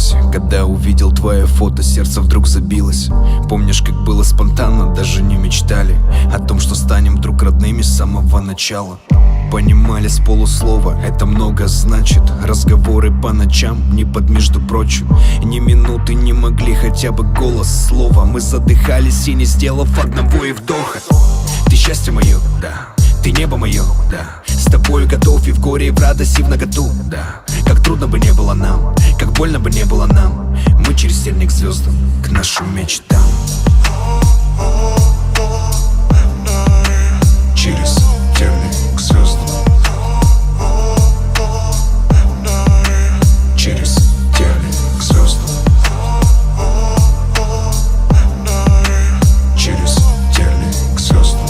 остановилась. Когда увидел твое фото, сердце вдруг забилось. Помнишь, как было спонтанно, даже не мечтали о том, что станем вдруг родными с самого начала. Понимали с полуслова, это много значит. Разговоры по ночам, не под между прочим. Ни минуты не могли, хотя бы голос, слово. Мы задыхались и не сделав одного и вдоха. Ты счастье мое, да. Ты небо мое, да. С тобою готов и в горе, и в радости, и в наготу, да. Как трудно бы не было нам, как больно бы не было нам, мы через терник к звездам, к нашим мечтам. Через терник к звездам. Через терник к звездам. Через терник к звездам.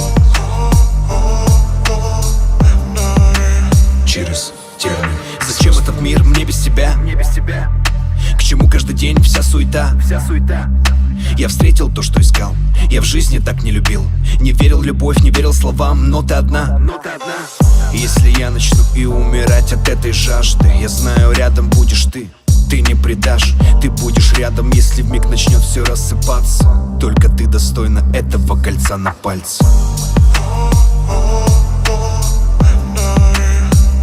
Через терник. Зачем этот мир мне без тебя? К чему каждый день вся суета? Я встретил то, что искал. Я в жизни так не любил. Не верил в любовь, не верил словам. Но ты одна. Если я начну и умирать от этой жажды, я знаю, рядом будешь ты. Ты не предашь, ты будешь рядом, если вмиг начнет все рассыпаться. Только ты достойна этого кольца на пальце.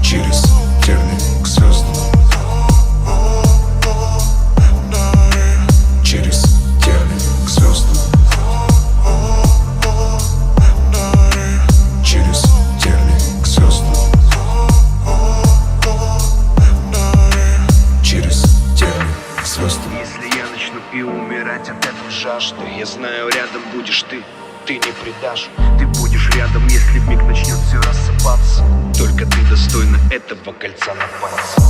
Через терник к звездам. Через терник к звездам. Через терник к звездам. Через терник к звездам. Если я начну и умирать от этой жажды, я знаю, рядом будешь ты. Ты не предашь, ты будешь рядом, если вмиг начнет все рассыпаться. Только ты достойна этого кольца на пальце.